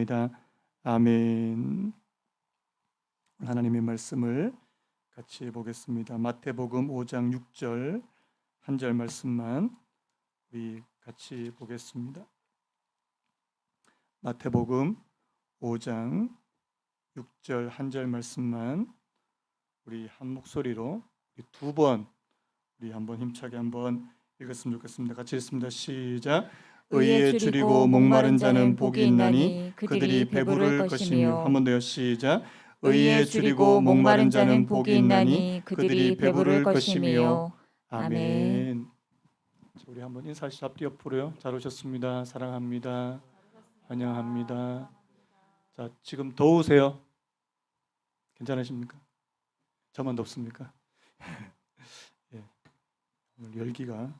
기도드립니다. 아멘. 하나님의 말씀을 같이 보겠습니다. 마태복음 5장 6절 한 절 말씀만 우리 같이 보겠습니다. 마태복음 5장 6절 한 절 말씀만 우리 한 목소리로 두 번 우리 한번 힘차게 한번 읽었으면 좋겠습니다. 같이 읽습니다. 시작. 의에 줄이고 목마른 자는 복이 있나니 그들이 배부를 것이며. 한 번 더요. 시작. 의에 줄이고 목마른 자는 복이 있나니 그들이 배부를 것이며. 아멘. 우리 한번 인사하시죠. 앞뒤 옆으로요. 잘 오셨습니다. 사랑합니다. 환영합니다. 자, 지금 더우세요? 괜찮으십니까? 저만 덥습니까? 예. 오늘 열기가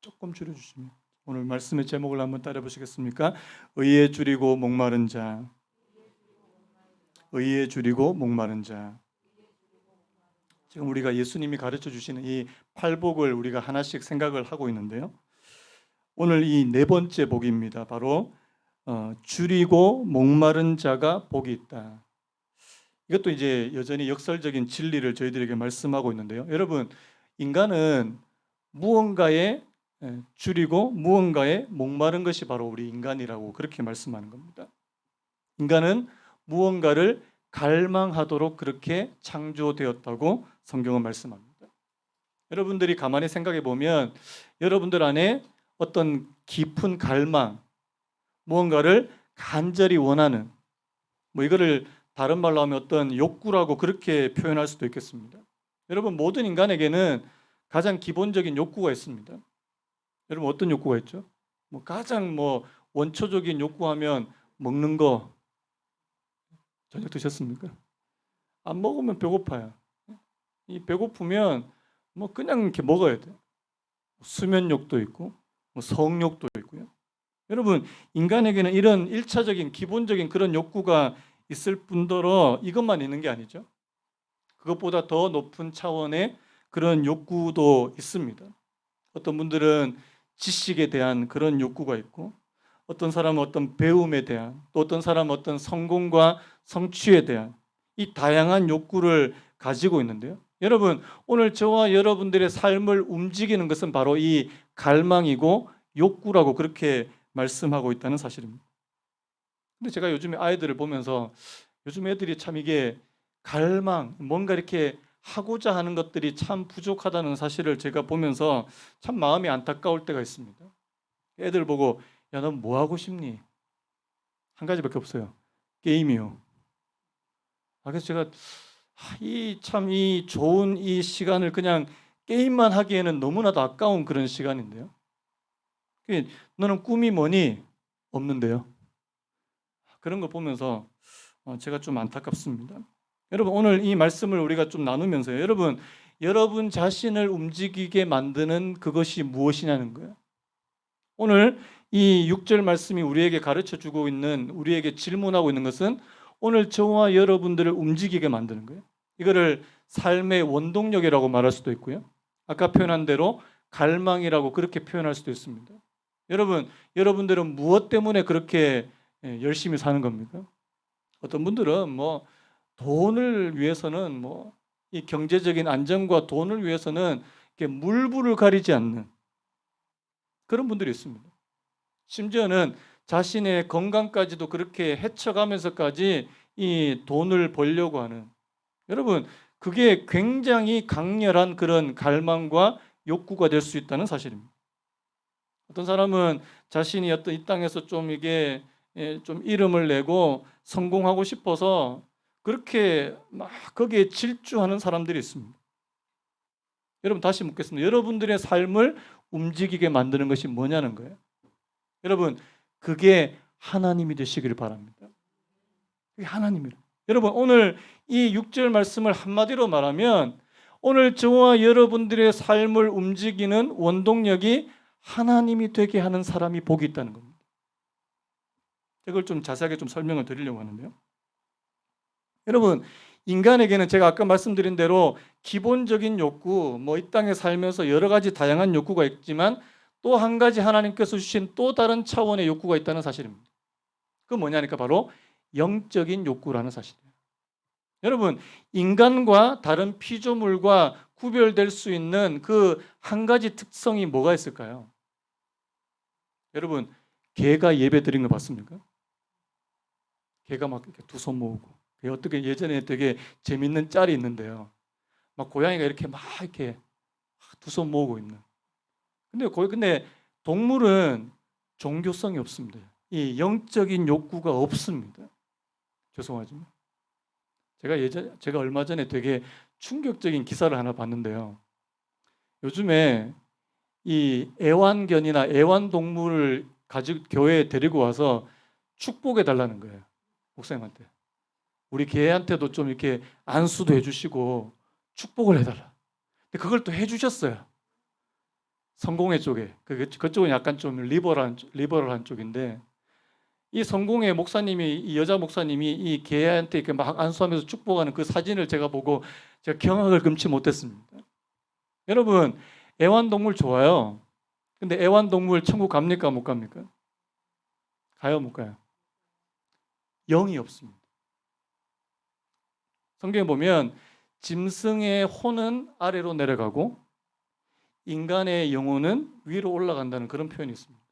조금 줄여주시면. 오늘 말씀의 제목을 한번 따라 보시겠습니까? 의에 줄이고 목마른 자. 의에 줄이고 목마른 자. 지금 우리가 예수님이 가르쳐 주시는 이 팔복을 우리가 하나씩 생각을 하고 있는데요. 오늘 이 네 번째 복입니다. 바로 줄이고 목마른 자가 복이 있다. 이것도 이제 여전히 역설적인 진리를 저희들에게 말씀하고 있는데요. 여러분, 인간은 무언가에 줄이고 무언가에 목마른 것이 바로 우리 인간이라고 그렇게 말씀하는 겁니다. 인간은 무언가를 갈망하도록 그렇게 창조되었다고 성경은 말씀합니다. 여러분들이 가만히 생각해 보면 여러분들 안에 어떤 깊은 갈망, 무언가를 간절히 원하는, 이거를 다른 말로 하면 어떤 욕구라고 그렇게 표현할 수도 있겠습니다. 여러분, 모든 인간에게는 가장 기본적인 욕구가 있습니다. 여러분, 어떤 욕구가 있죠? 가장 원초적인 욕구하면 먹는 거. 저녁 드셨습니까? 안 먹으면 배고파요. 이 배고프면 그냥 이렇게 먹어야 돼요. 수면욕도 있고 성욕도 있고요. 여러분, 인간에게는 이런 1차적인 기본적인 그런 욕구가 있을 뿐더러 이것만 있는 게 아니죠. 그것보다 더 높은 차원의 그런 욕구도 있습니다. 어떤 분들은 지식에 대한 그런 욕구가 있고, 어떤 사람은 어떤 배움에 대한, 또 어떤 사람은 어떤 성공과 성취에 대한 이 다양한 욕구를 가지고 있는데요. 여러분, 오늘 저와 여러분들의 삶을 움직이는 것은 바로 이 갈망이고 욕구라고 그렇게 말씀하고 있다는 사실입니다. 근데 제가 요즘에 아이들을 보면서 요즘 애들이 참 이게 갈망, 뭔가 이렇게 하고자 하는 것들이 참 부족하다는 사실을 제가 보면서 참 마음이 안타까울 때가 있습니다. 애들 보고 야, 넌 뭐 하고 싶니? 한 가지밖에 없어요. 게임이요. 그래서 제가 이 좋은 이 시간을 그냥 게임만 하기에는 너무나도 아까운 그런 시간인데요. 너는 꿈이 뭐니? 없는데요. 그런 거 보면서 제가 좀 안타깝습니다. 여러분, 오늘 이 말씀을 우리가 좀 나누면서요. 여러분 자신을 움직이게 만드는 그것이 무엇이냐는 거예요. 오늘 이 6절 말씀이 우리에게 가르쳐주고 있는, 우리에게 질문하고 있는 것은 오늘 저와 여러분들을 움직이게 만드는 거예요. 이거를 삶의 원동력이라고 말할 수도 있고요. 아까 표현한 대로 갈망이라고 그렇게 표현할 수도 있습니다. 여러분들은 무엇 때문에 그렇게 열심히 사는 겁니까? 어떤 분들은 돈을 위해서는 이 경제적인 안정과 돈을 위해서는 물불을 가리지 않는 그런 분들이 있습니다. 심지어는 자신의 건강까지도 그렇게 해쳐가면서까지 이 돈을 벌려고 하는, 여러분, 그게 굉장히 강렬한 그런 갈망과 욕구가 될 수 있다는 사실입니다. 어떤 사람은 자신이 어떤 이 땅에서 좀 이게 좀 이름을 내고 성공하고 싶어서 그렇게 막 거기에 질주하는 사람들이 있습니다. 여러분, 다시 묻겠습니다. 여러분들의 삶을 움직이게 만드는 것이 뭐냐는 거예요. 여러분, 그게 하나님이 되시기를 바랍니다. 그게 하나님이라. 여러분, 오늘 이 6절 말씀을 한마디로 말하면 오늘 저와 여러분들의 삶을 움직이는 원동력이 하나님이 되게 하는 사람이 복이 있다는 겁니다. 이걸 좀 자세하게 좀 설명을 드리려고 하는데요. 여러분, 인간에게는 제가 아까 말씀드린 대로 기본적인 욕구, 이 땅에 살면서 여러 가지 다양한 욕구가 있지만 또 한 가지 하나님께서 주신 또 다른 차원의 욕구가 있다는 사실입니다. 그 뭐냐니까 바로 영적인 욕구라는 사실이에요. 여러분, 인간과 다른 피조물과 구별될 수 있는 그 한 가지 특성이 뭐가 있을까요? 여러분, 개가 예배 드린 거 봤습니까? 개가 막 이렇게 두 손 모으고. 어떻게 예전에 되게 재밌는 짤이 있는데요. 막 고양이가 이렇게 막 이렇게 두 손 모으고 있는. 근데 동물은 종교성이 없습니다. 이 영적인 욕구가 없습니다. 죄송하지만. 제가 얼마 전에 되게 충격적인 기사를 하나 봤는데요. 요즘에 이 애완견이나 애완동물을 가지고 교회에 데리고 와서 축복해 달라는 거예요. 목사님한테. 우리 개한테도 좀 이렇게 안수도 해주시고 축복을 해달라. 근데 그걸 또 해주셨어요. 성공회 쪽에. 그쪽은 약간 좀 리버럴한 쪽인데, 이 성공회 목사님이, 이 여자 목사님이 이 개한테 이렇게 막 안수하면서 축복하는 그 사진을 제가 보고 제가 경악을 금치 못했습니다. 여러분, 애완동물 좋아요. 근데 애완동물 천국 갑니까? 못 갑니까? 가요, 못 가요? 영이 없습니다. 성경에 보면 짐승의 혼은 아래로 내려가고 인간의 영혼은 위로 올라간다는 그런 표현이 있습니다.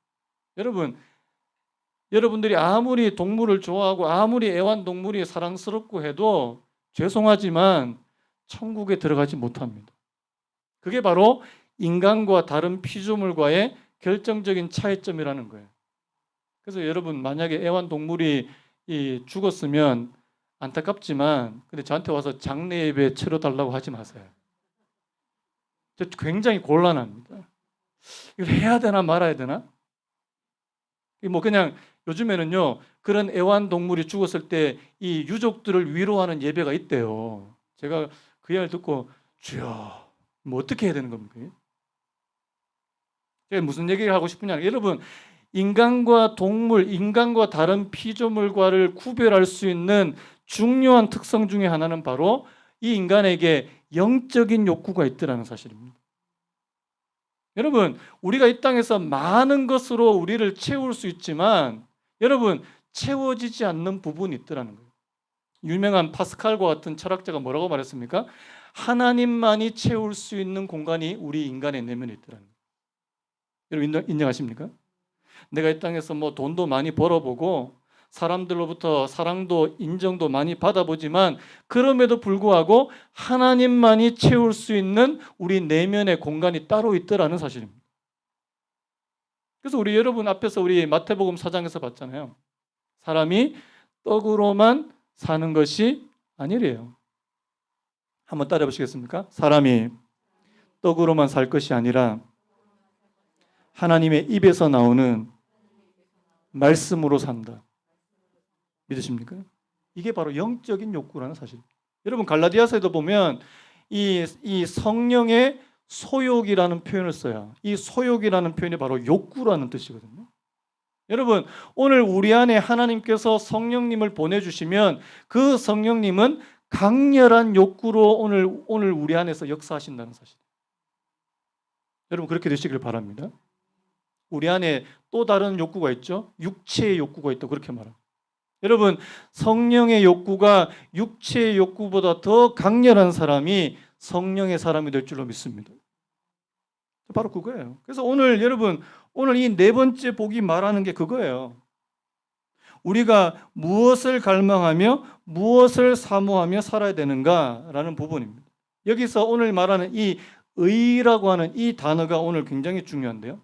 여러분들이 아무리 동물을 좋아하고 아무리 애완동물이 사랑스럽고 해도 죄송하지만 천국에 들어가지 못합니다. 그게 바로 인간과 다른 피조물과의 결정적인 차이점이라는 거예요. 그래서 여러분, 만약에 애완동물이 죽었으면 안타깝지만 근데 저한테 와서 장례 예배 치러달라고 하지 마세요. 저 굉장히 곤란합니다. 이걸 해야 되나 말아야 되나? 뭐 그냥 요즘에는요, 그런 애완동물이 죽었을 때 이 유족들을 위로하는 예배가 있대요. 제가 그 이야기를 듣고 주여, 뭐 어떻게 해야 되는 겁니까? 제가 무슨 얘기를 하고 싶으냐, 여러분, 인간과 동물, 인간과 다른 피조물과를 구별할 수 있는 중요한 특성 중에 하나는 바로 이 인간에게 영적인 욕구가 있더라는 사실입니다. 여러분, 우리가 이 땅에서 많은 것으로 우리를 채울 수 있지만 여러분, 채워지지 않는 부분이 있더라는 거예요. 유명한 파스칼과 같은 철학자가 뭐라고 말했습니까? 하나님만이 채울 수 있는 공간이 우리 인간의 내면에 있더라는 거예요. 여러분, 인정하십니까? 내가 이 땅에서 뭐 돈도 많이 벌어보고 사람들로부터 사랑도 인정도 많이 받아보지만 그럼에도 불구하고 하나님만이 채울 수 있는 우리 내면의 공간이 따로 있더라는 사실입니다. 그래서 우리 여러분 앞에서 우리 마태복음 4장에서 봤잖아요. 사람이 떡으로만 사는 것이 아니래요. 한번 따라해 보시겠습니까? 사람이 떡으로만 살 것이 아니라 하나님의 입에서 나오는 말씀으로 산다. 믿으십니까? 이게 바로 영적인 욕구라는 사실. 여러분, 갈라디아서에도 보면 이 성령의 소욕이라는 표현을 써요. 이 소욕이라는 표현이 바로 욕구라는 뜻이거든요. 여러분, 오늘 우리 안에 하나님께서 성령님을 보내주시면 그 성령님은 강렬한 욕구로 오늘 우리 안에서 역사하신다는 사실. 여러분, 그렇게 되시길 바랍니다. 우리 안에 또 다른 욕구가 있죠. 육체의 욕구가 있다, 그렇게 말합니다. 여러분, 성령의 욕구가 육체의 욕구보다 더 강렬한 사람이 성령의 사람이 될 줄로 믿습니다. 바로 그거예요. 그래서 여러분, 오늘 이 네 번째 복이 말하는 게 그거예요. 우리가 무엇을 갈망하며 무엇을 사모하며 살아야 되는가라는 부분입니다. 여기서 오늘 말하는 이 의라고 하는 이 단어가 오늘 굉장히 중요한데요.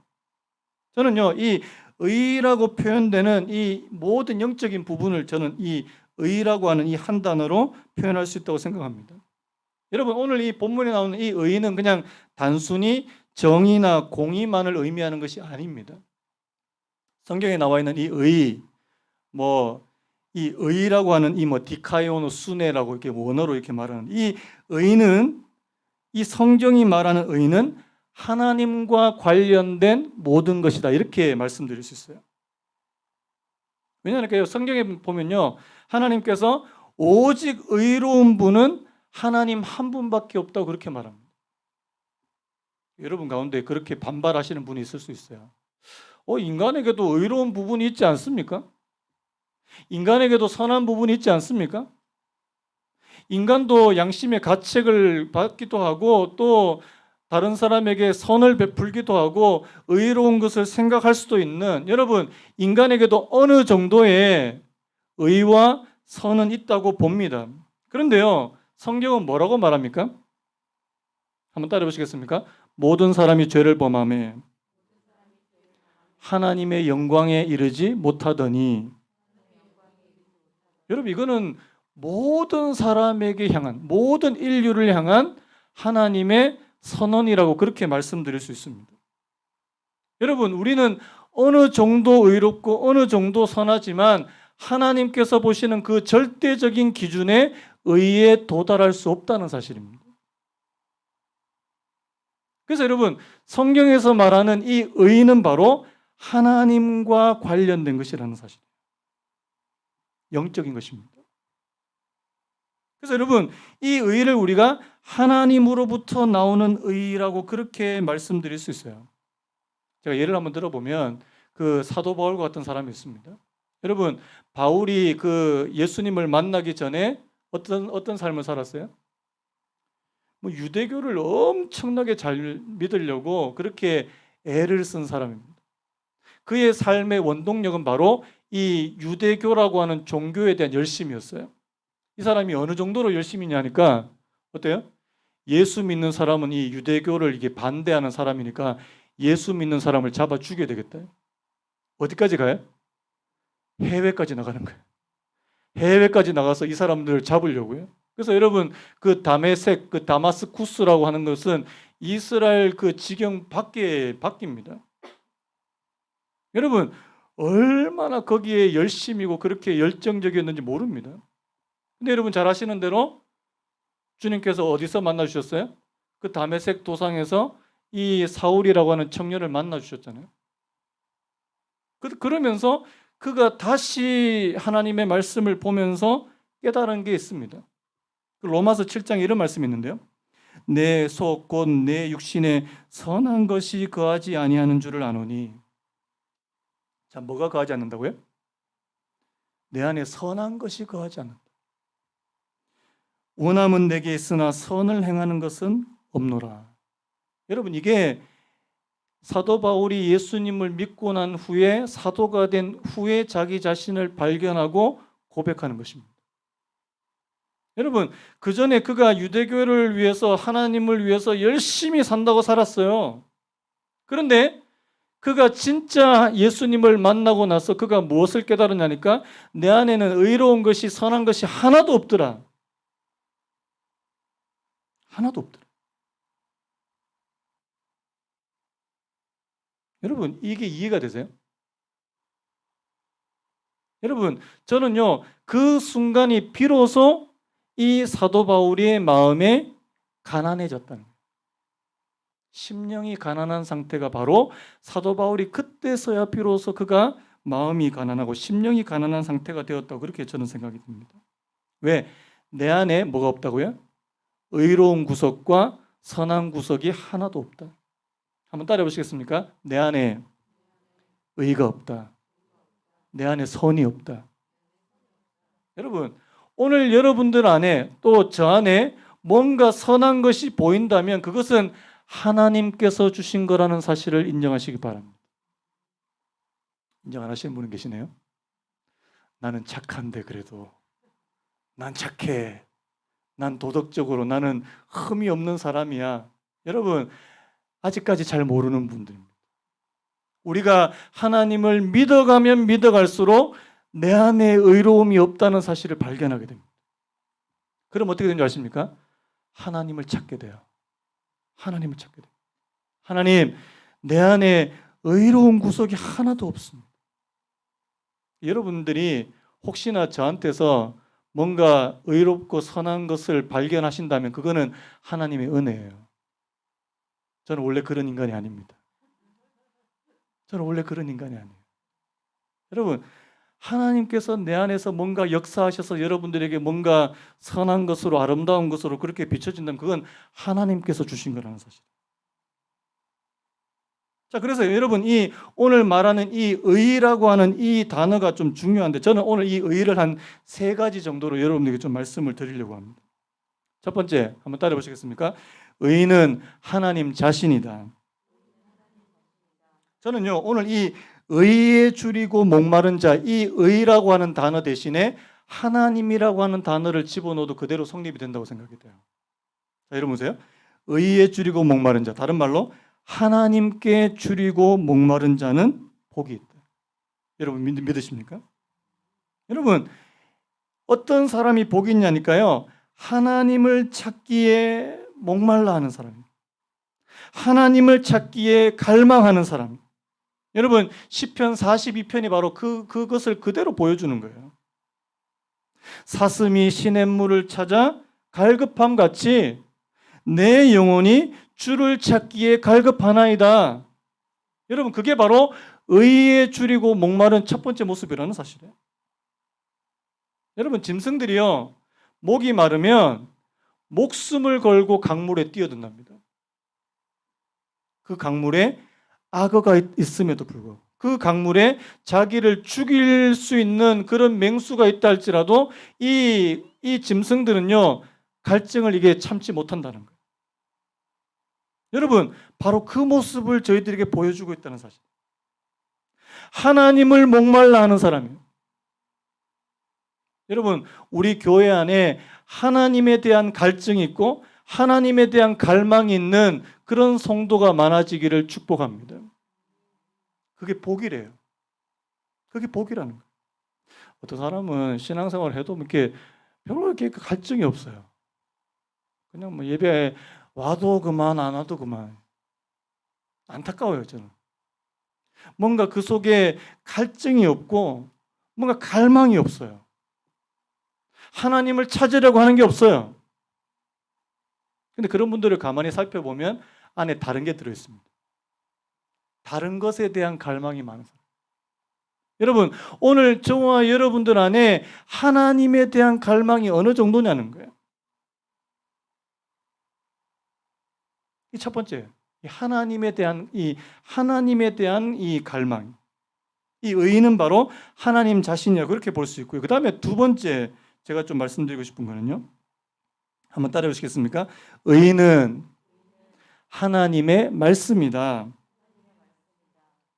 저는요, 이 의라고 표현되는 이 모든 영적인 부분을 저는 이 의라고 하는 이 한 단어로 표현할 수 있다고 생각합니다. 여러분, 오늘 이 본문에 나오는 이 의는 그냥 단순히 정의나 공의만을 의미하는 것이 아닙니다. 성경에 나와 있는 이 의, 이 의라고 하는 이 디카이오노 수네라고 이렇게 원어로 이렇게 말하는 이 의는, 이 성경이 말하는 의는 하나님과 관련된 모든 것이다, 이렇게 말씀드릴 수 있어요. 왜냐하면 성경에 보면요, 하나님께서 오직 의로운 분은 하나님 한 분밖에 없다고 그렇게 말합니다. 여러분 가운데 그렇게 반발하시는 분이 있을 수 있어요. 인간에게도 의로운 부분이 있지 않습니까? 인간에게도 선한 부분이 있지 않습니까? 인간도 양심의 가책을 받기도 하고 또 다른 사람에게 선을 베풀기도 하고 의로운 것을 생각할 수도 있는, 여러분, 인간에게도 어느 정도의 의와 선은 있다고 봅니다. 그런데요, 성경은 뭐라고 말합니까? 한번 따라해 보시겠습니까? 모든 사람이 죄를 범하며 하나님의 영광에 이르지 못하더니. 여러분, 이거는 모든 사람에게 향한, 모든 인류를 향한 하나님의 선언이라고 그렇게 말씀드릴 수 있습니다. 여러분, 우리는 어느 정도 의롭고 어느 정도 선하지만 하나님께서 보시는 그 절대적인 기준의 의에 도달할 수 없다는 사실입니다. 그래서 여러분, 성경에서 말하는 이 의는 바로 하나님과 관련된 것이라는 사실이에요. 영적인 것입니다. 그래서 여러분, 이 의를 우리가 하나님으로부터 나오는 의라고 그렇게 말씀드릴 수 있어요. 제가 예를 한번 들어보면 그 사도 바울과 같은 사람이 있습니다. 여러분, 바울이 그 예수님을 만나기 전에 어떤 삶을 살았어요? 뭐 유대교를 엄청나게 잘 믿으려고 그렇게 애를 쓴 사람입니다. 그의 삶의 원동력은 바로 이 유대교라고 하는 종교에 대한 열심이었어요. 이 사람이 어느 정도로 열심이냐니까 어때요? 예수 믿는 사람은 이 유대교를 이게 반대하는 사람이니까 예수 믿는 사람을 잡아 죽여야 되겠다. 어디까지 가요? 해외까지 나가는 거예요. 해외까지 나가서 이 사람들을 잡으려고요. 그래서 여러분, 그 다메섹, 그 다마스쿠스라고 하는 것은 이스라엘 그 지경 밖에 바뀝니다. 여러분, 얼마나 거기에 열심이고 그렇게 열정적이었는지 모릅니다. 근데 여러분 잘 아시는 대로 주님께서 어디서 만나 주셨어요? 그 다메섹 도상에서 이 사울이라고 하는 청년을 만나 주셨잖아요. 그러면서 그가 다시 하나님의 말씀을 보면서 깨달은 게 있습니다. 로마서 7장에 이런 말씀이 있는데요. 내 속 곧 내 육신에 선한 것이 거하지 아니하는 줄을 아노니. 자, 뭐가 거하지 않는다고요? 내 안에 선한 것이 거하지 않는다. 원함은 내게 있으나 선을 행하는 것은 없노라. 여러분, 이게 사도 바울이 예수님을 믿고 난 후에 사도가 된 후에 자기 자신을 발견하고 고백하는 것입니다. 여러분, 그 전에 그가 유대교를 위해서 하나님을 위해서 열심히 산다고 살았어요. 그런데 그가 진짜 예수님을 만나고 나서 그가 무엇을 깨달았냐니까 내 안에는 의로운 것이 선한 것이 하나도 없더라. 하나도 없더라. 여러분, 이게 이해가 되세요? 여러분, 저는요, 그 순간이 비로소 이 사도 바울의 마음에 가난해졌다는 거예요. 심령이 가난한 상태가 바로 사도 바울이 그때서야 비로소 그가 마음이 가난하고 심령이 가난한 상태가 되었다고 그렇게 저는 생각이 듭니다. 왜? 내 안에 뭐가 없다고요? 의로운 구석과 선한 구석이 하나도 없다. 한번 따라해 보시겠습니까? 내 안에 의가 없다. 내 안에 선이 없다. 여러분, 오늘 여러분들 안에 또 저 안에 뭔가 선한 것이 보인다면 그것은 하나님께서 주신 거라는 사실을 인정하시기 바랍니다. 인정 안 하시는 분은 계시네요. 나는 착한데 그래도 난 착해. 난 도덕적으로 나는 흠이 없는 사람이야. 여러분, 아직까지 잘 모르는 분들입니다. 우리가 하나님을 믿어가면 믿어갈수록 내 안에 의로움이 없다는 사실을 발견하게 됩니다. 그럼 어떻게 되는 줄 아십니까? 하나님을 찾게 돼요. 하나님을 찾게 돼요. 하나님, 내 안에 의로운 구석이 하나도 없습니다. 여러분들이 혹시나 저한테서 뭔가 의롭고 선한 것을 발견하신다면 그거는 하나님의 은혜예요. 저는 원래 그런 인간이 아닙니다. 저는 원래 그런 인간이 아니에요. 여러분, 하나님께서 내 안에서 뭔가 역사하셔서 여러분들에게 뭔가 선한 것으로 아름다운 것으로 그렇게 비춰진다면 그건 하나님께서 주신 거라는 사실. 자, 그래서 여러분 이 오늘 말하는 이 의라고 하는 이 단어가 좀 중요한데 저는 오늘 이 의를 한 세 가지 정도로 여러분들에게 좀 말씀을 드리려고 합니다. 첫 번째, 한번 따라 보시겠습니까? 의는 하나님 자신이다. 저는요, 오늘 이 의에 줄이고 목마른 자, 이 의라고 하는 단어 대신에 하나님이라고 하는 단어를 집어넣어도 그대로 성립이 된다고 생각이 돼요. 자, 여러분 보세요. 의에 줄이고 목마른 자, 다른 말로 하나님께 줄이고 목마른 자는 복이 있다. 여러분 믿으십니까? 여러분 어떤 사람이 복이 있냐니까요. 하나님을 찾기에 목말라 하는 사람입니다. 하나님을 찾기에 갈망하는 사람. 여러분 시편 42편이 바로 그것을 그대로 보여주는 거예요. 사슴이 시냇물을 찾아 갈급함 같이 내 영혼이 주를 찾기에 갈급하나이다. 여러분 그게 바로 의에 줄이고 목마른 첫 번째 모습이라는 사실이에요. 여러분 짐승들이요 목이 마르면 목숨을 걸고 강물에 뛰어든답니다. 그 강물에 악어가 있음에도 불구하고 그 강물에 자기를 죽일 수 있는 그런 맹수가 있다 할지라도 이 짐승들은요 갈증을 이게 참지 못한다는 거예요. 여러분 바로 그 모습을 저희들에게 보여주고 있다는 사실. 하나님을 목말라 하는 사람이에요. 여러분 우리 교회 안에 하나님에 대한 갈증이 있고 하나님에 대한 갈망이 있는 그런 성도가 많아지기를 축복합니다. 그게 복이래요. 그게 복이라는 거예요. 어떤 사람은 신앙생활을 해도 이렇게 별로 이렇게 갈증이 없어요. 그냥 뭐 예배에 와도 그만 안 와도 그만. 안타까워요 저는. 뭔가 그 속에 갈증이 없고 뭔가 갈망이 없어요. 하나님을 찾으려고 하는 게 없어요. 근데 그런 분들을 가만히 살펴보면 안에 다른 게 들어있습니다. 다른 것에 대한 갈망이 많은 사람. 여러분 오늘 저와 여러분들 안에 하나님에 대한 갈망이 어느 정도냐는 거예요. 이 첫 번째, 하나님에 대한 이 갈망. 이 의는 바로 하나님 자신이야 그렇게 볼 수 있고요. 그 다음에 두 번째 제가 좀 말씀드리고 싶은 거는요. 한번 따라해 보시겠습니까? 의는 하나님의 말씀이다.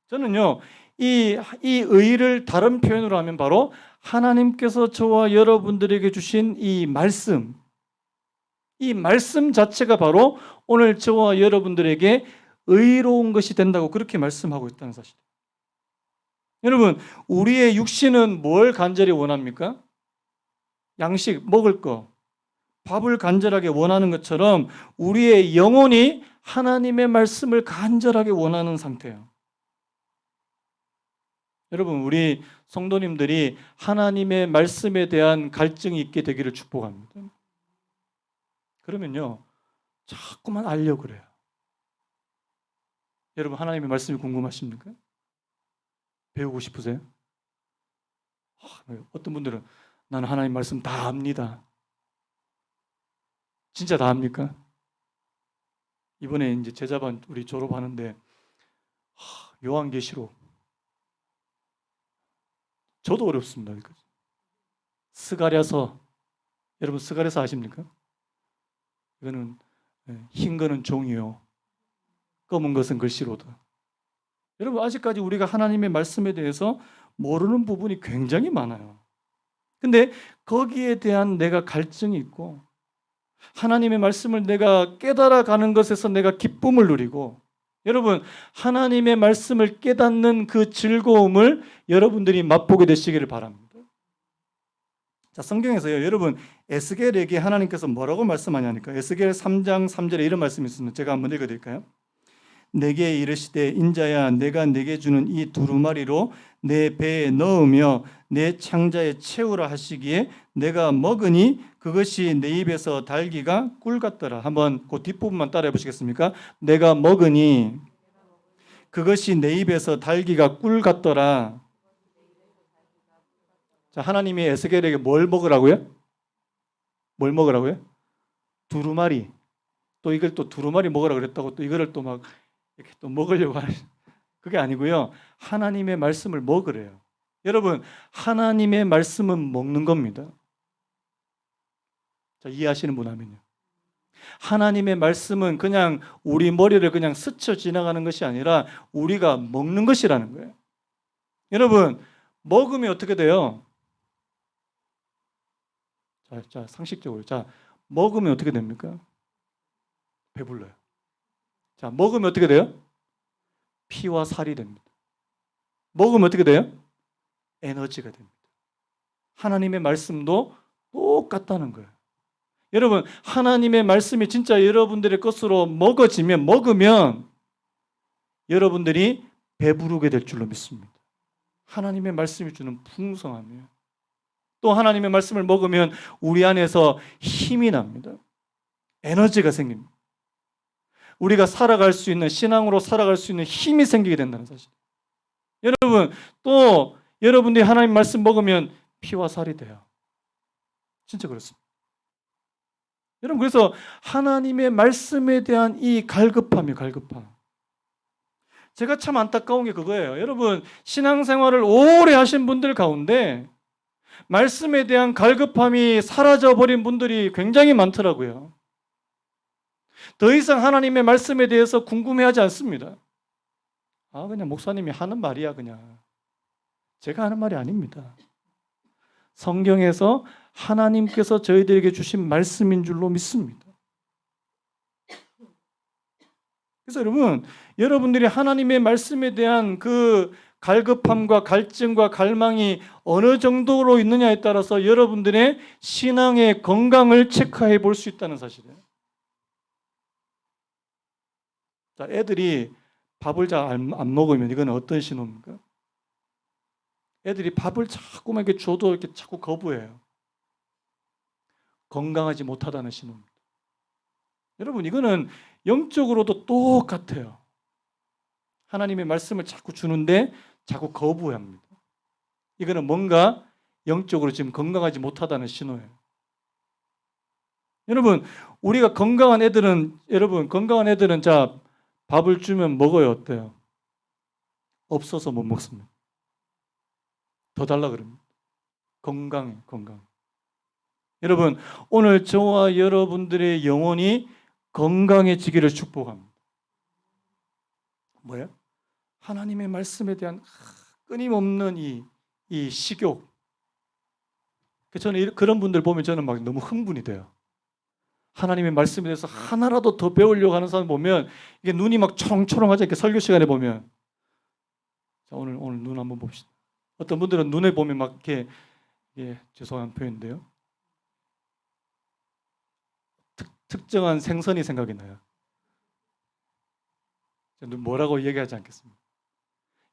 저는요, 이 의를 다른 표현으로 하면 바로 하나님께서 저와 여러분들에게 주신 이 말씀 자체가 바로 오늘 저와 여러분들에게 의로운 것이 된다고 그렇게 말씀하고 있다는 사실. 여러분, 우리의 육신은 뭘 간절히 원합니까? 양식, 먹을 거, 밥을 간절하게 원하는 것처럼 우리의 영혼이 하나님의 말씀을 간절하게 원하는 상태예요. 여러분 우리 성도님들이 하나님의 말씀에 대한 갈증이 있게 되기를 축복합니다. 그러면요 자꾸만 알려고 그래요. 여러분 하나님의 말씀이 궁금하십니까? 배우고 싶으세요? 어떤 분들은 나는 하나님 말씀 다 압니다. 진짜 다 압니까? 이번에 이제 제자반 우리 졸업하는데 요한계시록 저도 어렵습니다. 스가랴서 여러분 스가랴서 아십니까? 이거는 흰 거는 종이요 검은 것은 글씨로다. 여러분 아직까지 우리가 하나님의 말씀에 대해서 모르는 부분이 굉장히 많아요. 근데 거기에 대한 내가 갈증이 있고 하나님의 말씀을 내가 깨달아가는 것에서 내가 기쁨을 누리고 여러분 하나님의 말씀을 깨닫는 그 즐거움을 여러분들이 맛보게 되시기를 바랍니다. 자, 성경에서요 여러분 에스겔에게 하나님께서 뭐라고 말씀하냐니까 에스겔 3장 3절에 이런 말씀이 있습니다. 제가 한번 읽어드릴까요? 내게 이르시되 인자야 내가 내게 주는 이 두루마리로 내 배에 넣으며 내 창자에 채우라 하시기에 내가 먹으니 그것이 내 입에서 달기가 꿀 같더라. 한번 그 뒷부분만 따라해 보시겠습니까? 내가 먹으니 그것이 내 입에서 달기가 꿀 같더라. 자, 하나님이 에스겔에게 뭘 먹으라고요? 뭘 먹으라고요? 두루마리. 또 이걸 또 두루마리 먹으라 그랬다고 또 이거를 또 막 이렇게 또 먹으려고 하는. 그게 아니고요. 하나님의 말씀을 먹으래요. 여러분, 하나님의 말씀은 먹는 겁니다. 자, 이해하시는 분 하면요. 하나님의 말씀은 그냥 우리 머리를 그냥 스쳐 지나가는 것이 아니라 우리가 먹는 것이라는 거예요. 여러분, 먹으면 어떻게 돼요? 자, 상식적으로. 자, 먹으면 어떻게 됩니까? 배불러요. 자, 먹으면 어떻게 돼요? 피와 살이 됩니다. 먹으면 어떻게 돼요? 에너지가 됩니다. 하나님의 말씀도 똑같다는 거예요. 여러분, 하나님의 말씀이 진짜 여러분들의 것으로 먹으면 여러분들이 배부르게 될 줄로 믿습니다. 하나님의 말씀이 주는 풍성함이에요. 또 하나님의 말씀을 먹으면 우리 안에서 힘이 납니다. 에너지가 생깁니다. 우리가 살아갈 수 있는, 신앙으로 살아갈 수 있는 힘이 생기게 된다는 사실. 여러분, 또 여러분들이 하나님 말씀 먹으면 피와 살이 돼요. 진짜 그렇습니다. 여러분, 그래서 하나님의 말씀에 대한 이 갈급함이 갈급함. 제가 참 안타까운 게 그거예요. 여러분, 신앙생활을 오래 하신 분들 가운데 말씀에 대한 갈급함이 사라져버린 분들이 굉장히 많더라고요. 더 이상 하나님의 말씀에 대해서 궁금해하지 않습니다. 그냥 목사님이 하는 말이야, 그냥. 제가 하는 말이 아닙니다. 성경에서 하나님께서 저희들에게 주신 말씀인 줄로 믿습니다. 그래서 여러분들이 하나님의 말씀에 대한 그 갈급함과 갈증과 갈망이 어느 정도로 있느냐에 따라서 여러분들의 신앙의 건강을 체크해 볼 수 있다는 사실이에요. 자, 애들이 밥을 잘 안 먹으면 이건 어떤 신호입니까? 애들이 밥을 자꾸만 이렇게 줘도 이렇게 자꾸 거부해요. 건강하지 못하다는 신호입니다. 여러분, 이거는 영적으로도 똑같아요. 하나님의 말씀을 자꾸 주는데 자꾸 거부합니다. 이거는 뭔가 영적으로 지금 건강하지 못하다는 신호예요. 여러분, 우리가 건강한 애들은 자, 밥을 주면 먹어요, 어때요? 없어서 못 먹습니다. 더 달라 그럽니다. 건강. 여러분, 오늘 저와 여러분들의 영혼이 건강해지기를 축복합니다. 뭐예요? 하나님의 말씀에 대한 끊임없는 이 식욕. 저는 그런 분들 보면 저는 막 너무 흥분이 돼요. 하나님의 말씀에 대해서 하나라도 더 배우려고 하는 사람 보면 이게 눈이 막 초롱초롱하지, 이렇게 설교 시간에 보면. 자, 오늘 눈 한번 봅시다. 어떤 분들은 눈에 보면 막 이렇게, 죄송한 표현인데요, 특정한 생선이 생각이 나요. 뭐라고 얘기하지 않겠습니다.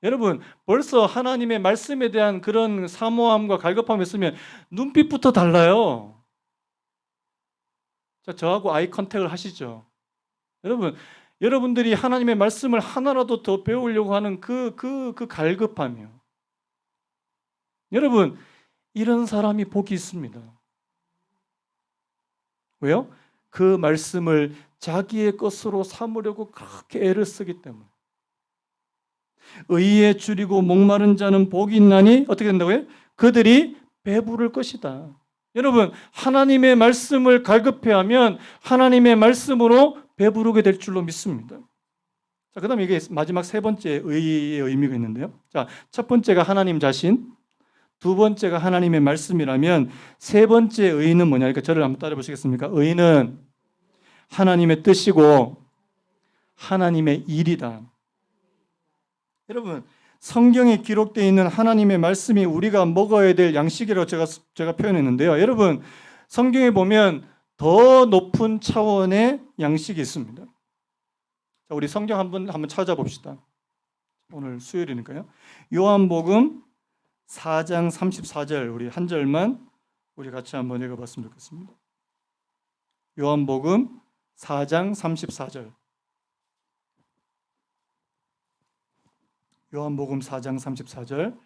여러분, 벌써 하나님의 말씀에 대한 그런 사모함과 갈급함이 있으면 눈빛부터 달라요. 자, 저하고 아이 컨택을 하시죠. 여러분들이 하나님의 말씀을 하나라도 더 배우려고 하는 그 갈급함이요. 여러분, 이런 사람이 복이 있습니다. 왜요? 그 말씀을 자기의 것으로 삼으려고 그렇게 애를 쓰기 때문에. 의에 줄이고 목마른 자는 복이 있나니 어떻게 된다고요? 그들이 배부를 것이다. 여러분, 하나님의 말씀을 갈급해하면 하나님의 말씀으로 배부르게 될 줄로 믿습니다. 자, 그다음에 이게 마지막 세 번째 의의 의미가 있는데요. 자, 첫 번째가 하나님 자신, 두 번째가 하나님의 말씀이라면 세 번째 의의는 뭐냐? 그러니까 저를 한번 따라 보시겠습니까? 의의는 하나님의 뜻이고 하나님의 일이다. 여러분, 성경에 기록되어 있는 하나님의 말씀이 우리가 먹어야 될 양식이라고 제가 표현했는데요. 여러분, 성경에 보면 더 높은 차원의 양식이 있습니다. 자, 우리 성경 한번 찾아봅시다. 오늘 수요일이니까요. 요한복음 4장 34절, 우리 한 절만 우리 같이 한번 읽어봤으면 좋겠습니다. 요한복음 4장 34절. 요한복음 4장 34절.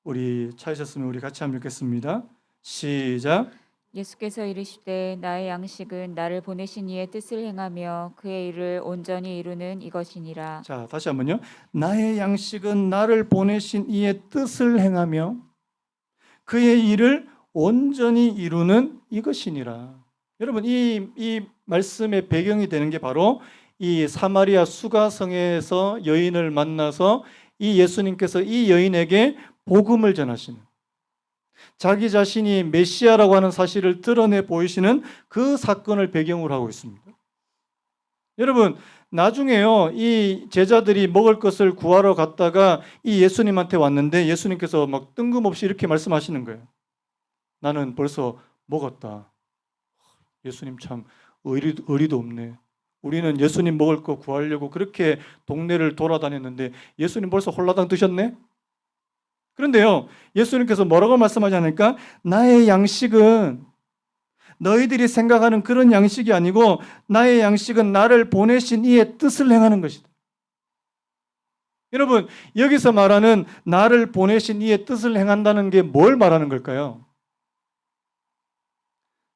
우리 찾으셨으면 우리 같이 한번 읽겠습니다. 시작. 예수께서 이르시되 나의 양식은 나를 보내신 이의 뜻을 행하며 그의 일을 온전히 이루는 이것이니라. 자, 다시 한번요. 나의 양식은 나를 보내신 이의 뜻을 행하며 그의 일을 온전히 이루는 이것이니라. 여러분, 이 말씀의 배경이 되는 게 바로 이 사마리아 수가성에서 여인을 만나서 이 예수님께서 이 여인에게 복음을 전하시는, 자기 자신이 메시아라고 하는 사실을 드러내 보이시는 그 사건을 배경으로 하고 있습니다. 여러분, 나중에요, 이 제자들이 먹을 것을 구하러 갔다가 이 예수님한테 왔는데 예수님께서 막 뜬금없이 이렇게 말씀하시는 거예요. 나는 벌써 먹었다. 예수님 참 의리도 없네. 우리는 예수님 먹을 거 구하려고 그렇게 동네를 돌아다녔는데 예수님 벌써 홀라당 드셨네? 그런데요, 예수님께서 뭐라고 말씀하지 않을까? 나의 양식은 너희들이 생각하는 그런 양식이 아니고 나의 양식은 나를 보내신 이의 뜻을 행하는 것이다. 여러분, 여기서 말하는 나를 보내신 이의 뜻을 행한다는 게 뭘 말하는 걸까요?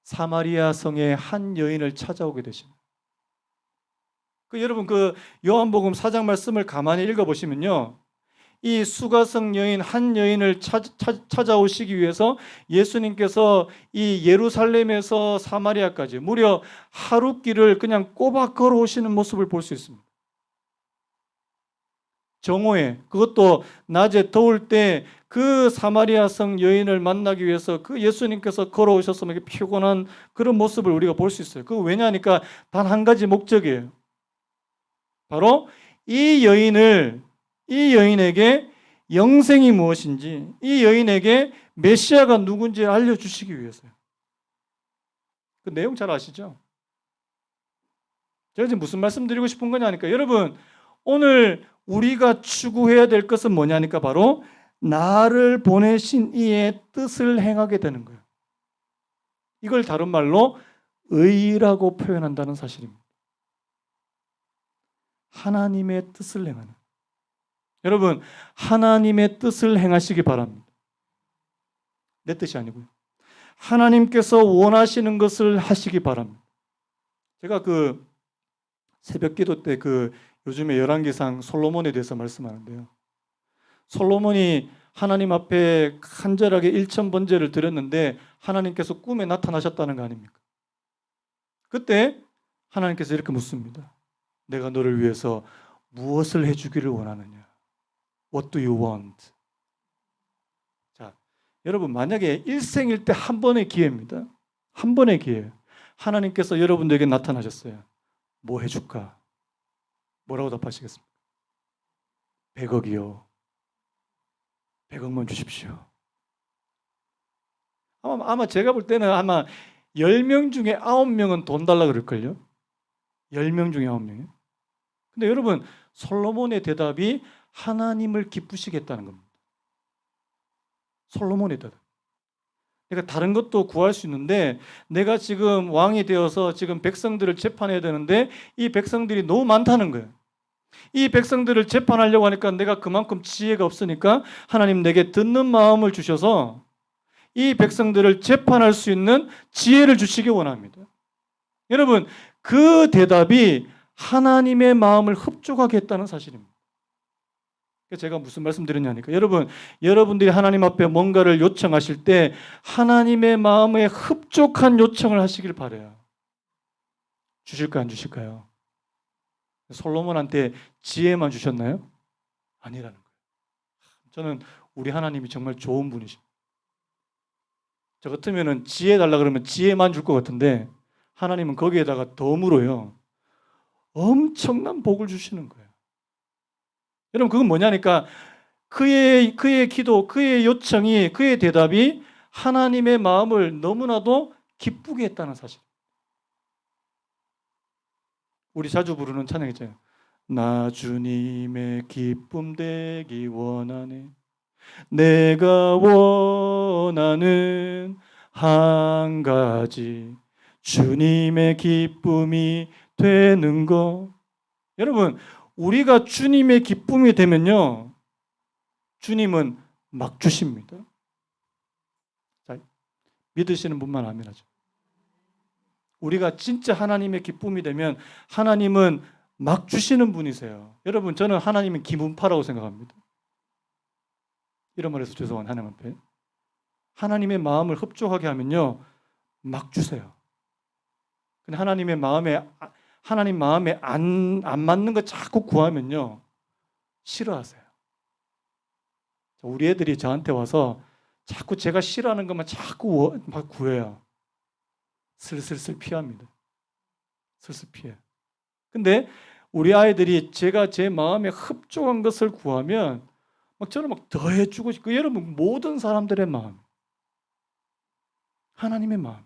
사마리아 성의 한 여인을 찾아오게 되십니다. 여러분, 요한복음 4장 말씀을 가만히 읽어보시면요, 이 수가성 여인 한 여인을 찾아오시기 위해서 예수님께서 이 예루살렘에서 사마리아까지 무려 하루 길을 그냥 꼬박 걸어오시는 모습을 볼 수 있습니다. 정오에, 그것도 낮에 더울 때 그 사마리아 성 여인을 만나기 위해서 그 예수님께서 걸어오셔서 피곤한 그런 모습을 우리가 볼 수 있어요. 그 왜냐하니까 단 한 가지 목적이에요. 바로 이 여인에게 영생이 무엇인지, 이 여인에게 메시아가 누군지 알려주시기 위해서요. 그 내용 잘 아시죠? 제가 지금 무슨 말씀 드리고 싶은 거냐니까, 여러분, 오늘 우리가 추구해야 될 것은 뭐냐니까, 바로 나를 보내신 이의 뜻을 행하게 되는 거예요. 이걸 다른 말로 의라고 표현한다는 사실입니다. 하나님의 뜻을 행하는. 여러분, 하나님의 뜻을 행하시기 바랍니다. 내 뜻이 아니고요. 하나님께서 원하시는 것을 하시기 바랍니다. 제가 새벽 기도 때 요즘에 열왕기상 솔로몬에 대해서 말씀하는데요. 솔로몬이 하나님 앞에 간절하게 일천번제를 드렸는데 하나님께서 꿈에 나타나셨다는 거 아닙니까? 그때 하나님께서 이렇게 묻습니다. 내가 너를 위해서 무엇을 해주기를 원하느냐? What do you want? 자, 여러분, 만약에 일생일 때 한 번의 기회입니다. 한 번의 기회. 하나님께서 여러분들에게 나타나셨어요. 뭐 해줄까? 뭐라고 답하시겠습니까? 100억이요. 100억만 주십시오. 아마 제가 볼 때는 아마 10명 중에 9명은 돈 달라 그럴걸요? 10명 중에 9명이요. 근데 여러분, 솔로몬의 대답이 하나님을 기쁘시겠다는 겁니다. 솔로몬의 대답. 그러니까 다른 것도 구할 수 있는데 내가 지금 왕이 되어서 지금 백성들을 재판해야 되는데 이 백성들이 너무 많다는 거예요. 이 백성들을 재판하려고 하니까 내가 그만큼 지혜가 없으니까 하나님 내게 듣는 마음을 주셔서 이 백성들을 재판할 수 있는 지혜를 주시기 원합니다. 여러분, 그 대답이 하나님의 마음을 흡족하게 했다는 사실입니다. 제가 무슨 말씀 드렸냐니까, 여러분들이 하나님 앞에 뭔가를 요청하실 때 하나님의 마음에 흡족한 요청을 하시길 바라요. 주실까 안 주실까요? 솔로몬한테 지혜만 주셨나요? 아니라는 거예요. 저는 우리 하나님이 정말 좋은 분이십니다. 저 같으면 지혜 달라 그러면 지혜만 줄 것 같은데 하나님은 거기에다가 덤으로요 엄청난 복을 주시는 거예요. 여러분, 그건 뭐냐니까 그의 기도, 그의 요청이, 그의 대답이 하나님의 마음을 너무나도 기쁘게 했다는 사실. 우리 자주 부르는 찬양 있잖아요. 나 주님의 기쁨 되기 원하네. 내가 원하는 한 가지 주님의 기쁨이 되는 것. 여러분, 우리가 주님의 기쁨이 되면요, 주님은 막 주십니다. 자, 믿으시는 분만 아멘하죠. 우리가 진짜 하나님의 기쁨이 되면 하나님은 막 주시는 분이세요. 여러분, 저는 하나님은 기분파라고 생각합니다. 이런 말해서 죄송한 하나님 앞에. 하나님의 마음을 흡족하게 하면요, 막 주세요. 근데 하나님 마음에 안 맞는 거 자꾸 구하면요, 싫어하세요. 우리 애들이 저한테 와서 자꾸 제가 싫어하는 것만 자꾸 막 구해요. 슬슬 피합니다. 슬슬 피해. 근데 우리 아이들이 제가 제 마음에 흡족한 것을 구하면 막 저는 막 더해주고 싶고, 여러분 모든 사람들의 마음, 하나님의 마음.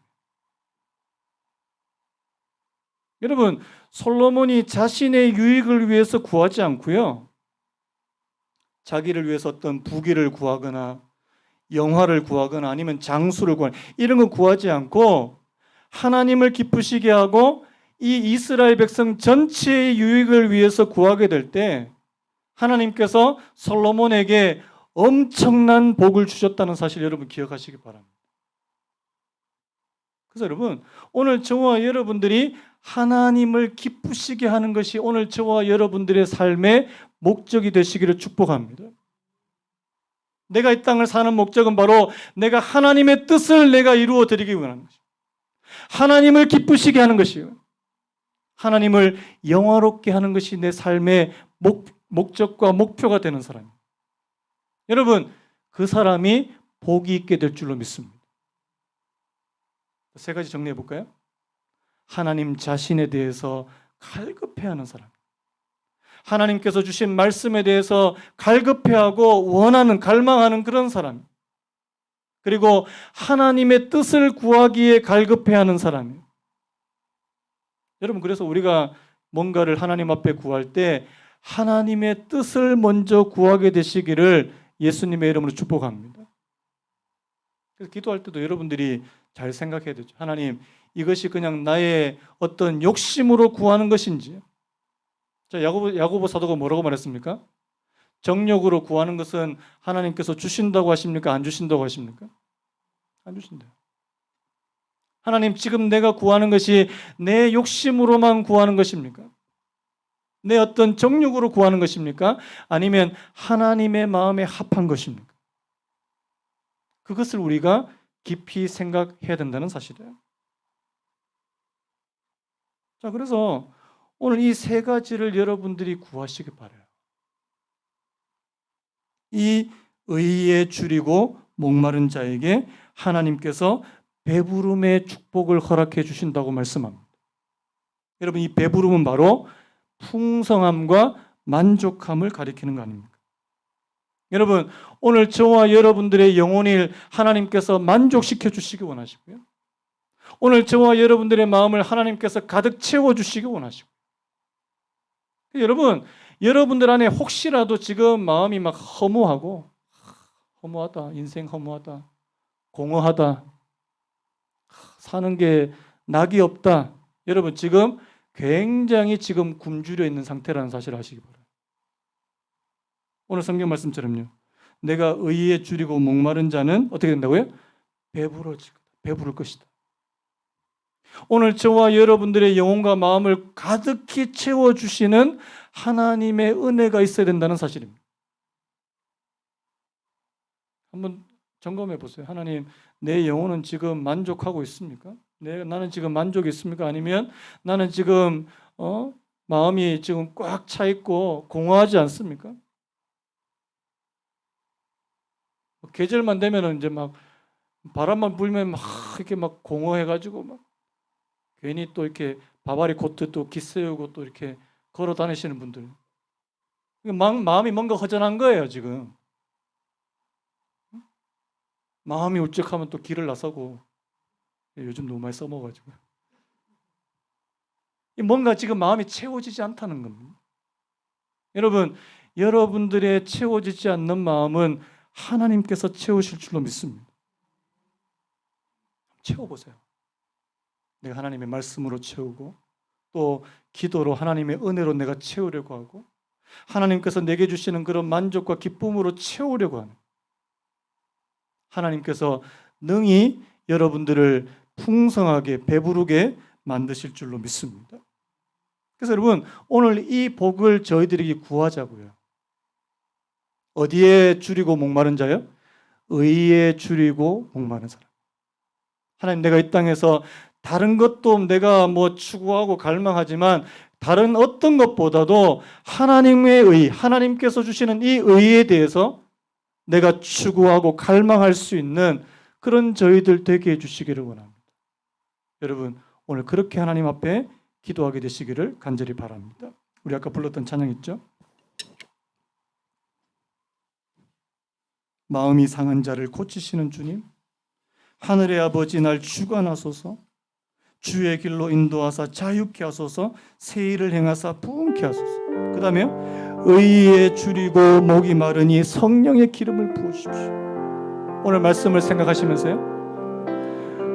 여러분, 솔로몬이 자신의 유익을 위해서 구하지 않고요, 자기를 위해서 어떤 부귀를 구하거나 영화를 구하거나 아니면 장수를 구하거나 이런 거 구하지 않고 하나님을 기쁘시게 하고 이 이스라엘 백성 전체의 유익을 위해서 구하게 될 때 하나님께서 솔로몬에게 엄청난 복을 주셨다는 사실 여러분 기억하시기 바랍니다. 그래서 여러분, 오늘 저와 여러분들이 하나님을 기쁘시게 하는 것이 오늘 저와 여러분들의 삶의 목적이 되시기를 축복합니다. 내가 이 땅을 사는 목적은 바로 내가 하나님의 뜻을 내가 이루어 드리기 원하는 것입니다. 하나님을 기쁘시게 하는 것이요, 하나님을 영화롭게 하는 것이 내 삶의 목적과 목표가 되는 사람입니다. 여러분, 그 사람이 복이 있게 될 줄로 믿습니다. 세 가지 정리해 볼까요? 하나님 자신에 대해서 갈급해하는 사람, 하나님께서 주신 말씀에 대해서 갈급해하고 원하는, 갈망하는 그런 사람, 그리고 하나님의 뜻을 구하기에 갈급해하는 사람이에요. 여러분, 그래서 우리가 뭔가를 하나님 앞에 구할 때 하나님의 뜻을 먼저 구하게 되시기를 예수님의 이름으로 축복합니다. 그래서 기도할 때도 여러분들이 잘 생각해야 되죠. 하나님, 이것이 그냥 나의 어떤 욕심으로 구하는 것인지. 자, 야고보 사도가 뭐라고 말했습니까? 정욕으로 구하는 것은 하나님께서 주신다고 하십니까? 안 주신다고 하십니까? 안 주신대요. 하나님, 지금 내가 구하는 것이 내 욕심으로만 구하는 것입니까? 내 어떤 정욕으로 구하는 것입니까? 아니면 하나님의 마음에 합한 것입니까? 그것을 우리가 깊이 생각해야 된다는 사실이에요. 자, 그래서 오늘 이 세 가지를 여러분들이 구하시기 바라요. 이 의에 줄이고 목마른 자에게 하나님께서 배부름의 축복을 허락해 주신다고 말씀합니다. 여러분, 이 배부름은 바로 풍성함과 만족함을 가리키는 거 아닙니까? 여러분, 오늘 저와 여러분들의 영혼을 하나님께서 만족시켜 주시기 원하시고요, 오늘 저와 여러분들의 마음을 하나님께서 가득 채워주시기 원하시고, 여러분, 여러분들 안에 혹시라도 지금 마음이 막 허무하고, 허무하다, 인생 허무하다, 공허하다, 사는 게 낙이 없다, 여러분 지금 굉장히 지금 굶주려 있는 상태라는 사실을 아시기 바랍니다. 오늘 성경 말씀처럼요, 내가 의에 줄이고 목마른 자는 어떻게 된다고요? 배부를 것이다. 오늘 저와 여러분들의 영혼과 마음을 가득히 채워주시는 하나님의 은혜가 있어야 된다는 사실입니다. 한번 점검해 보세요. 하나님, 내 영혼은 지금 만족하고 있습니까? 나는 지금 만족이 있습니까? 아니면 나는 지금 마음이 지금 꽉 차 있고 공허하지 않습니까? 계절만 되면은 이제 막 바람만 불면 막 이렇게 막 공허해가지고 막 괜히 또 이렇게 바바리 코트 또 기세우고 또 이렇게 걸어 다니시는 분들, 마음이 뭔가 허전한 거예요 지금. 마음이 울적하면 또 길을 나서고, 요즘 너무 많이 써먹어가지고 뭔가 지금 마음이 채워지지 않다는 겁니다. 여러분, 여러분들의 채워지지 않는 마음은 하나님께서 채우실 줄로 믿습니다. 채워보세요. 내가 하나님의 말씀으로 채우고 또 기도로 하나님의 은혜로 내가 채우려고 하고 하나님께서 내게 주시는 그런 만족과 기쁨으로 채우려고 하는, 하나님께서 능히 여러분들을 풍성하게 배부르게 만드실 줄로 믿습니다. 그래서 여러분, 오늘 이 복을 저희들에게 구하자고요. 어디에 줄이고 목마른 자요? 의에 줄이고 목마른 사람. 하나님, 내가 이 땅에서 다른 것도 내가 추구하고 갈망하지만 다른 어떤 것보다도 하나님의 의, 하나님께서 주시는 이 의에 대해서 내가 추구하고 갈망할 수 있는 그런 저희들 되게 해주시기를 원합니다. 여러분, 오늘 그렇게 하나님 앞에 기도하게 되시기를 간절히 바랍니다. 우리 아까 불렀던 찬양 있죠? 마음이 상한 자를 고치시는 주님, 하늘의 아버지 날 주관하소서. 주의 길로 인도하사 자유케 하소서. 새 일을 행하사 부흥케 하소서. 그 다음에 의에 줄이고 목이 마르니 성령의 기름을 부으십시오. 오늘 말씀을 생각하시면서요,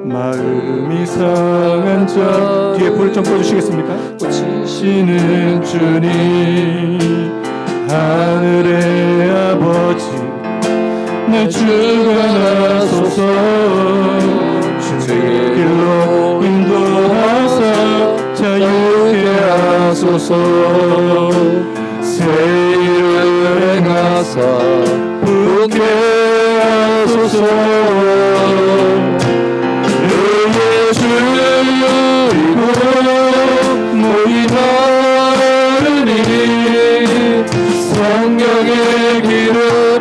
마음이 상한 자, 뒤에 불 좀 꺼주시겠습니까? 고치시는 주님, 하늘의 아버지 날 주관하소서. 주의 길로 인도하사 자유케 하소서. 새 일을 행하사 부흥케 하소서. 의에 줄이고 목이 마르니 성령의 기름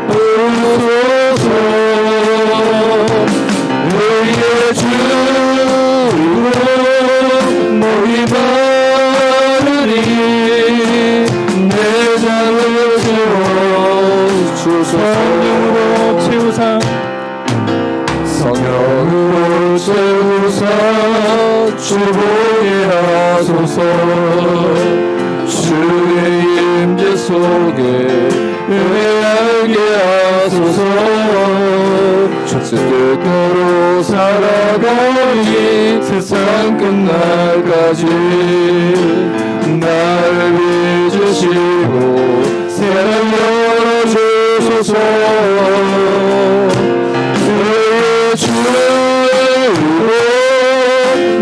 부으소서. 의에 줄이고 목이 마르니 내 잔을 채워주소서. 성령으로 채우사 성령으로 채우사 주보게 하소서. 주의 임재 속에 은혜하게 하소서. 첫째 뜻대로 살아가니 세상 끝날까지 나를 빚으시고 세상 열어주소서. 의에 줄이고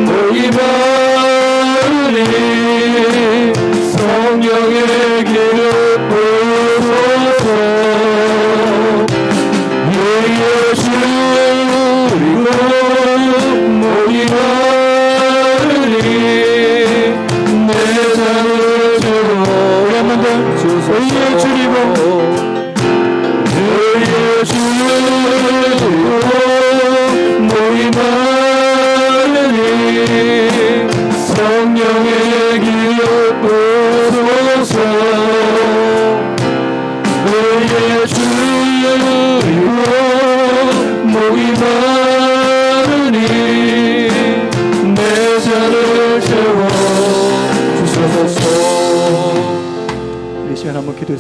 목이 마르니 성령의 기름 부으소서. 의에 줄이고 목이 마르니 내 잔을 채워. 한번 더 주소서. 의에 줄이고 의에 줄이고 목이 마르니 성령의 기름 부으소서. 의에 줄이고 목이 마르니 내 잔을 채워 주소서. 이 시간 한번 기도했습니다.